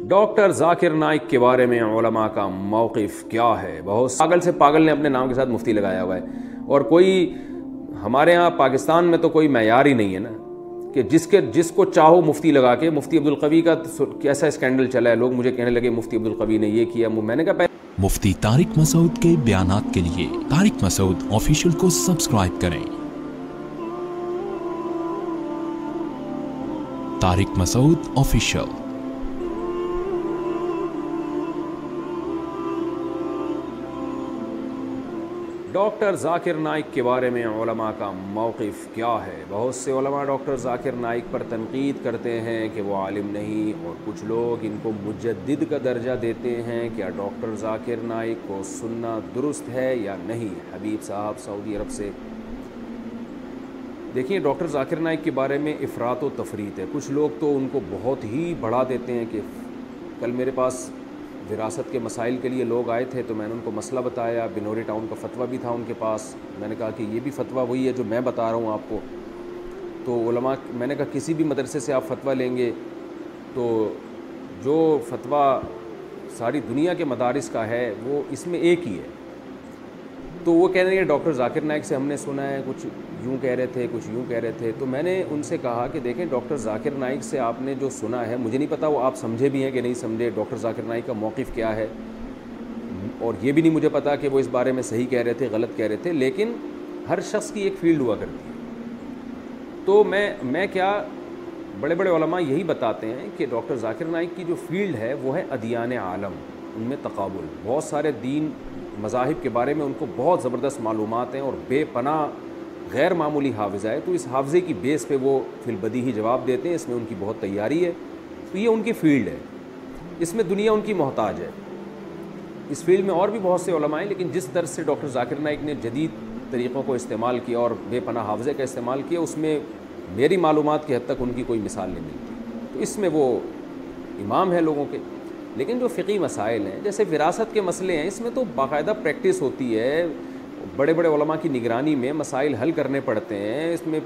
Doctor Zakir Naik کے بارے میں علماء کا موقف کیا ہے؟ بہت پاگل سے پاگل نے اپنے نام کے ساتھ مفتی لگایا ہوا ہے، اور کوئی ہمارے ہاں پاکستان میں تو کوئی معیار ہی نہیں ہے نا کہ جس کو چاہو مفتی لگا کے. مفتی عبدالقوی کا کیسا اسکینڈل چلا ہے، لوگ مجھے کہنے لگے مفتی عبدالقوی نے یہ کیا. میں نے کہا مفتی طارق مسعود کے بیانات کے لیے طارق مسعود آفیشیل کو سبسکرائب کریں. طارق مسعود آفیشیل. ڈاکٹر ذاکر نائک کے بارے میں علماء کا موقف کیا ہے؟ بہت سے علماء ڈاکٹر ذاکر نائک پر تنقید کرتے ہیں کہ وہ عالم نہیں، اور کچھ لوگ ان کو مجدد کا درجہ دیتے ہیں. کیا ڈاکٹر ذاکر نائک کو سننا درست ہے یا نہیں؟ حبیب صاحب سعودی عرب سے. دیکھیے، ڈاکٹر ذاکر نائک کے بارے میں افراط و تفریط ہے. کچھ لوگ تو ان کو بہت ہی بڑھا دیتے ہیں کہ کل میرے پاس وراثت کے مسائل کے لیے لوگ آئے تھے تو میں نے ان کو مسئلہ بتایا. بنوری ٹاؤن کا فتویٰ بھی تھا ان کے پاس. میں نے کہا کہ یہ بھی فتویٰ وہی ہے جو میں بتا رہا ہوں آپ کو. تو علماء، میں نے کہا کسی بھی مدرسے سے آپ فتویٰ لیں گے تو جو فتویٰ ساری دنیا کے مدارس کا ہے وہ اس میں ایک ہی ہے. تو وہ کہہ رہے ہیں ڈاکٹر ذاکر نائک سے ہم نے سنا ہے، کچھ یوں کہہ رہے تھے، کچھ یوں کہہ رہے تھے. تو میں نے ان سے کہا کہ دیکھیں، ڈاکٹر ذاکر نائک سے آپ نے جو سنا ہے، مجھے نہیں پتا وہ آپ سمجھے بھی ہیں کہ نہیں سمجھے، ڈاکٹر ذاکر نائک کا موقف کیا ہے، اور یہ بھی نہیں مجھے پتا کہ وہ اس بارے میں صحیح کہہ رہے تھے غلط کہہ رہے تھے. لیکن ہر شخص کی ایک فیلڈ ہوا کرتی ہے. تو میں کیا، بڑے بڑے علماء یہی بتاتے ہیں کہ ڈاکٹر ذاکر نائک کی جو فیلڈ ہے وہ ہے ادیان عالم، ان میں تقابل. بہت سارے دین مذاہب کے بارے میں ان کو بہت زبردست معلومات ہیں اور بے پناہ غیر معمولی حافظہ ہے. تو اس حافظے کی بیس پہ وہ فی البدیہی جواب دیتے ہیں. اس میں ان کی بہت تیاری ہے. تو یہ ان کی فیلڈ ہے، اس میں دنیا ان کی محتاج ہے. اس فیلڈ میں اور بھی بہت سے علماء ہیں، لیکن جس طرح سے ڈاکٹر ذاکر نائک نے جدید طریقوں کو استعمال کیا اور بے پناہ حافظے کا استعمال کیا، اس میں میری معلومات کی حد تک ان کی کوئی مثال نہیں ملتی. تو اس میں وہ امام ہیں لوگوں کے. لیکن جو فقہی مسائل ہیں، جیسے وراثت کے مسئلے ہیں، اس میں تو باقاعدہ پریکٹس ہوتی ہے. بڑے بڑے علماء کی نگرانی میں مسائل حل کرنے پڑتے ہیں. اس میں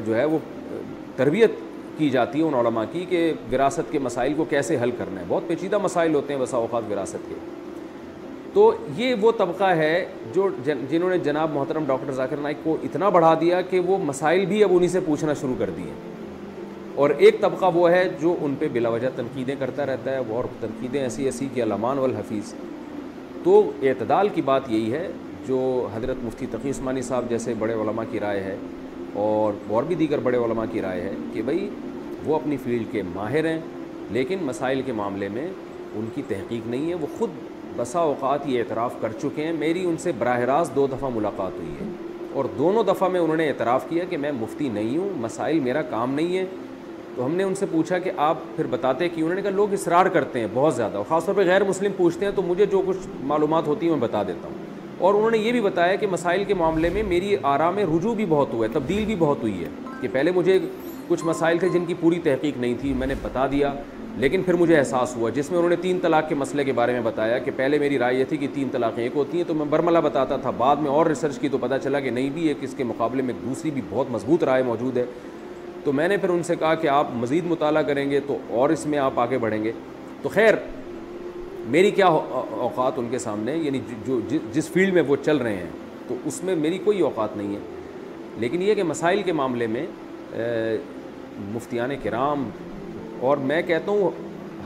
جو ہے وہ تربیت کی جاتی ہے ان علماء کی کہ وراثت کے مسائل کو کیسے حل کرنا ہے. بہت پیچیدہ مسائل ہوتے ہیں بسا اوقات وراثت کے. تو یہ وہ طبقہ ہے جو جنہوں نے جناب محترم ڈاکٹر ذاکر نائک کو اتنا بڑھا دیا کہ وہ مسائل بھی اب انہی سے پوچھنا شروع کر دیے. اور ایک طبقہ وہ ہے جو ان پہ بلا وجہ تنقیدیں کرتا رہتا ہے، اور تنقیدیں ایسی کہ الامان والحفیظ. تو اعتدال کی بات یہی ہے جو حضرت مفتی تقی عثمانی صاحب جیسے بڑے علماء کی رائے ہے، اور بھی دیگر بڑے علماء کی رائے ہے کہ بھئی وہ اپنی فیلڈ کے ماہر ہیں، لیکن مسائل کے معاملے میں ان کی تحقیق نہیں ہے. وہ خود بسا اوقات یہ اعتراف کر چکے ہیں. میری ان سے براہ راست 2 دفعہ ملاقات ہوئی ہے، اور دونوں دفعہ میں انہوں نے اعتراف کیا کہ میں مفتی نہیں ہوں، مسائل میرا کام نہیں ہے. تو ہم نے ان سے پوچھا کہ آپ پھر بتاتے کہ؟ انہوں نے کہا لوگ اصرار کرتے ہیں بہت زیادہ، اور خاص طور پہ غیر مسلم پوچھتے ہیں تو مجھے جو کچھ معلومات ہوتی ہیں میں بتا دیتا ہوں. اور انہوں نے یہ بھی بتایا کہ مسائل کے معاملے میں میری آراء میں رجوع بھی بہت ہوا ہے، تبدیل بھی بہت ہوئی ہے. کہ پہلے مجھے کچھ مسائل تھے جن کی پوری تحقیق نہیں تھی، میں نے بتا دیا، لیکن پھر مجھے احساس ہوا، جس میں انہوں نے 3 طلاق کے مسئلے کے بارے میں بتایا کہ پہلے میری رائے یہ تھی کہ 3 طلاقیں ایک ہوتی ہیں، تو میں برملا بتاتا تھا. بعد میں اور ریسرچ کی تو پتہ چلا کہ نہیں، بھی ایک اس کے مقابلے میں دوسری بھی بہت مضبوط رائے موجود ہے. تو میں نے پھر ان سے کہا کہ آپ مزید مطالعہ کریں گے تو اور اس میں آپ آگے بڑھیں گے. تو خیر، میری کیا اوقات ان کے سامنے، یعنی جو جس فیلڈ میں وہ چل رہے ہیں تو اس میں میری کوئی اوقات نہیں ہے. لیکن یہ کہ مسائل کے معاملے میں مفتیان کرام، اور میں کہتا ہوں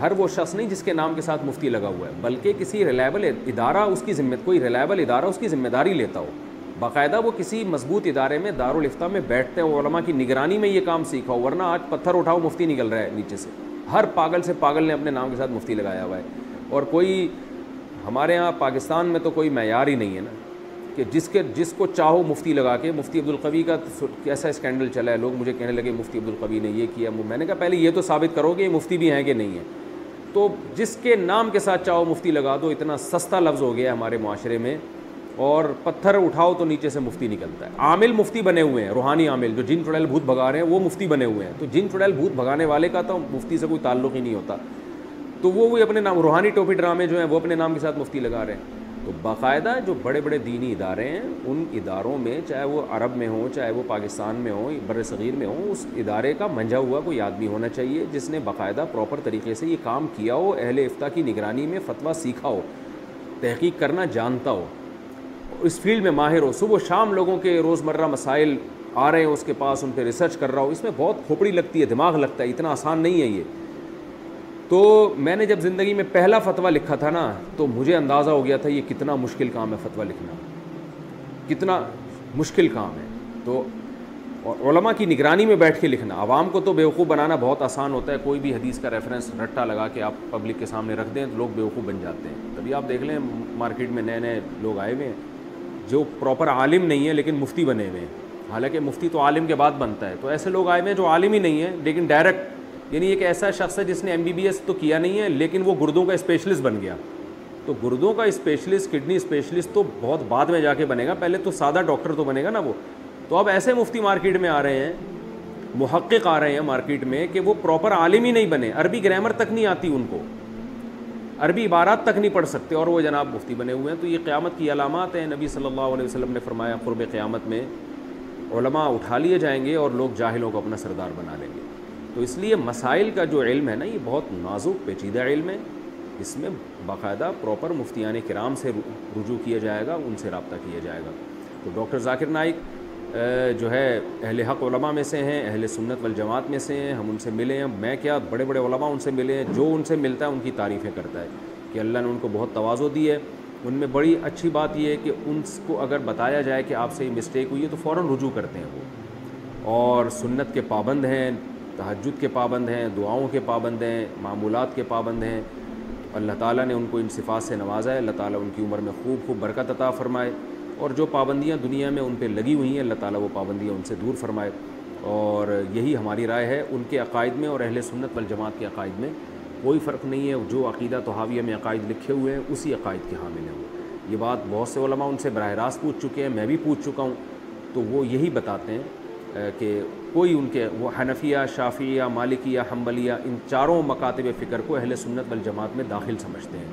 ہر وہ شخص نہیں جس کے نام کے ساتھ مفتی لگا ہوا ہے، بلکہ کسی ریلائبل ادارہ اس کی کوئی ریلائبل ادارہ اس کی ذمہ داری لیتا ہو، باقاعدہ وہ کسی مضبوط ادارے میں دارالفتہ میں بیٹھتے ہیں، علماء کی نگرانی میں یہ کام سیکھا ہو. ورنہ آج پتھر اٹھاؤ مفتی نکل رہا ہے نیچے سے. ہر پاگل سے پاگل نے اپنے نام کے ساتھ مفتی لگایا ہوا ہے. اور کوئی ہمارے ہاں پاکستان میں تو کوئی معیار ہی نہیں ہے نا کہ جس کو چاہو مفتی لگا کے. مفتی عبدالقوی کا کیسا اسکینڈل چلا ہے، لوگ مجھے کہنے لگے مفتی عبدالقوی نے یہ کیا. میں نے کہا پہلے یہ تو ثابت کرو کہ یہ مفتی بھی ہیں کہ نہیں ہیں. تو جس کے نام کے ساتھ چاہو مفتی لگا دو. اتنا سستا لفظ ہو گیا ہمارے معاشرے میں، اور پتھر اٹھاؤ تو نیچے سے مفتی نکلتا ہے. عامل مفتی بنے ہوئے ہیں، روحانی عامل جو جن چڑیل بھوت بھگا رہے ہیں وہ مفتی بنے ہوئے ہیں. تو جن چڑیل بھوت بھگانے والے کا تو مفتی سے کوئی تعلق ہی نہیں ہوتا. تو وہ اپنے نام، روحانی ٹوپی ڈرامے جو ہیں وہ اپنے نام کے ساتھ مفتی لگا رہے ہیں. تو باقاعدہ جو بڑے بڑے دینی ادارے ہیں ان اداروں میں، چاہے وہ عرب میں ہوں چاہے وہ پاکستان میں ہوں بر صغیر میں ہوں، اس ادارے کا منجھا ہوا کوئی آدمی ہونا چاہیے جس نے باقاعدہ پراپر طریقے سے یہ کام کیا ہو، اہل افتاء کی نگرانی میں فتویٰ سیکھا ہو، تحقیق کرنا جانتا ہو، اس فیلڈ میں ماہر ہو، صبح و شام لوگوں کے روزمرہ مسائل آ رہے ہیں اس کے پاس، ان پہ ریسرچ کر رہا ہو. اس میں بہت کھوپڑی لگتی ہے، دماغ لگتا ہے، اتنا آسان نہیں ہے یہ. تو میں نے جب زندگی میں پہلا فتویٰ لکھا تھا نا تو مجھے اندازہ ہو گیا تھا یہ کتنا مشکل کام ہے، فتویٰ لکھنا کتنا مشکل کام ہے. تو علماء کی نگرانی میں بیٹھ کے لکھنا، عوام کو تو بیوقوف بنانا بہت آسان ہوتا ہے، کوئی بھی حدیث کا ریفرنس رٹا لگا کے آپ پبلک کے سامنے رکھ دیں تو لوگ بیوقوف بن جاتے ہیں. تبھی آپ دیکھ لیں مارکیٹ میں نئے نئے لوگ آئے ہوئے ہیں جو پراپر عالم نہیں ہے لیکن مفتی بنے ہوئے ہیں، حالانکہ مفتی تو عالم کے بعد بنتا ہے. تو ایسے لوگ آئے ہوئے ہیں جو عالم ہی نہیں ہے لیکن ڈائریکٹ، یعنی ایک ایسا شخص ہے جس نے MBBS تو کیا نہیں ہے لیکن وہ گردوں کا اسپیشلسٹ بن گیا. تو گردوں کا اسپیشلسٹ، کڈنی اسپیشلسٹ تو بہت بعد میں جا کے بنے گا، پہلے تو سادہ ڈاکٹر تو بنے گا نا وہ. تو اب ایسے مفتی مارکیٹ میں آ رہے ہیں، محقق آ رہے ہیں مارکیٹ میں کہ وہ پراپر عالم ہی نہیں بنے، عربی گرامر تک نہیں آتی ان کو، عربی عبارات تک نہیں پڑھ سکتے، اور وہ جناب مفتی بنے ہوئے ہیں. تو یہ قیامت کی علامات ہیں. نبی صلی اللہ علیہ وسلم نے فرمایا قرب قیامت میں علماء اٹھا لیے جائیں گے اور لوگ جاہلوں کو اپنا سردار بنا لیں گے. تو اس لیے مسائل کا جو علم ہے نا یہ بہت نازک پیچیدہ علم ہے، اس میں باقاعدہ پراپر مفتیان کرام سے رجوع کیا جائے گا، ان سے رابطہ کیا جائے گا. تو ڈاکٹر ذاکر نائک جو ہے اہل حق علماء میں سے ہیں، اہل سنت والجماعت میں سے ہیں. ہم ان سے ملے ہیں، میں کیا بڑے بڑے علماء ان سے ملے ہیں، جو ان سے ملتا ہے ان کی تعریفیں کرتا ہے کہ اللہ نے ان کو بہت تواضع دی ہے. ان میں بڑی اچھی بات یہ ہے کہ ان کو اگر بتایا جائے کہ آپ سے یہ مسٹیک ہوئی ہے تو فوراً رجوع کرتے ہیں وہ، اور سنت کے پابند ہیں، تہجد کے پابند ہیں، دعاؤں کے پابند ہیں، معمولات کے پابند ہیں. اللہ تعالیٰ نے ان کو ان صفات سے نوازا ہے. اللہ تعالیٰ ان کی عمر میں خوب خوب برکت عطا فرمائے، اور جو پابندیاں دنیا میں ان پہ لگی ہوئی ہیں اللہ تعالیٰ وہ پابندیاں ان سے دور فرمائے. اور یہی ہماری رائے ہے. ان کے عقائد میں اور اہل سنت والجماعت کے عقائد میں کوئی فرق نہیں ہے. جو عقیدہ طحاویہ میں عقائد لکھے ہوئے ہیں اسی عقائد کے حامل ہیں وہ. یہ بات بہت سے علماء ان سے براہ راست پوچھ چکے ہیں، میں بھی پوچھ چکا ہوں. تو وہ یہی بتاتے ہیں کہ کوئی ان کے وہ حنفیہ، شافعیہ، مالکیہ، حنبلیہ، ان چاروں مکاتب فکر کو اہل سنت والجماعت میں داخل سمجھتے ہیں.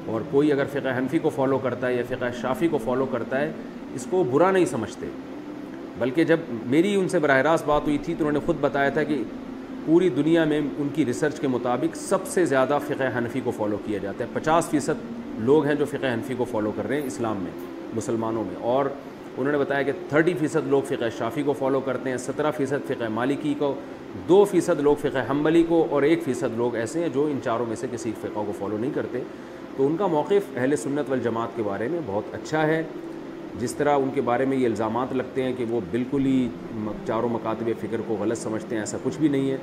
اور کوئی اگر فقہ حنفی کو فالو کرتا ہے یا فقہ شافعی کو فالو کرتا ہے اس کو برا نہیں سمجھتے. بلکہ جب میری ان سے براہ راست بات ہوئی تھی تو انہوں نے خود بتایا تھا کہ پوری دنیا میں ان کی ریسرچ کے مطابق سب سے زیادہ فقہ حنفی کو فالو کیا جاتا ہے. 50% لوگ ہیں جو فقہ حنفی کو فالو کر رہے ہیں اسلام میں، مسلمانوں میں. اور انہوں نے بتایا کہ 30% لوگ فقہ شافعی کو فالو کرتے ہیں، 17% فقہ مالکی کو، 2% لوگ فقہ حنبلی کو، اور 1% لوگ ایسے ہیں جو ان چاروں میں سے کسی فقہ کو فالو نہیں کرتے. تو ان کا موقف اہل سنت والجماعت کے بارے میں بہت اچھا ہے. جس طرح ان کے بارے میں یہ الزامات لگتے ہیں کہ وہ بالکل ہی چاروں مکاتب فکر کو غلط سمجھتے ہیں، ایسا کچھ بھی نہیں ہے.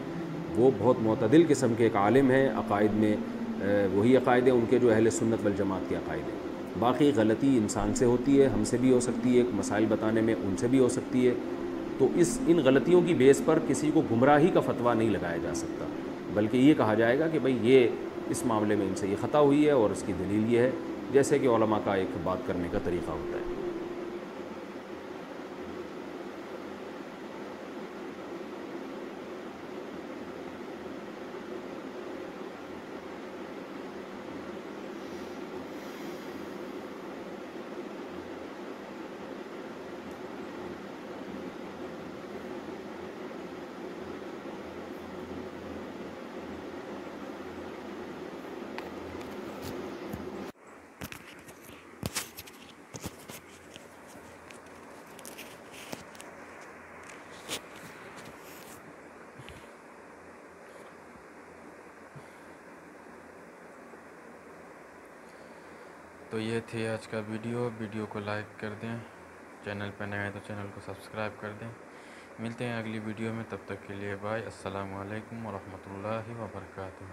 وہ بہت معتدل قسم کے ایک عالم ہیں. عقائد میں وہی عقائد ہیں ان کے جو اہل سنت والجماعت کے عقائد ہیں. باقی غلطی انسان سے ہوتی ہے، ہم سے بھی ہو سکتی ہے، مسائل بتانے میں ان سے بھی ہو سکتی ہے. تو ان غلطیوں کی بیس پر کسی کو گمراہی کا فتویٰ نہیں لگایا جا سکتا، بلکہ یہ کہا جائے گا کہ بھئی یہ اس معاملے میں ان سے یہ خطا ہوئی ہے اور اس کی دلیل یہ ہے، جیسے کہ علماء کا ایک بات کرنے کا طریقہ ہوتا ہے. تو یہ تھی آج کا ویڈیو کو لائک کر دیں، چینل پہ نئے ہیں تو چینل کو سبسکرائب کر دیں. ملتے ہیں اگلی ویڈیو میں، تب تک کے لیے بائے. السلام علیکم ورحمۃ اللہ وبرکاتہ.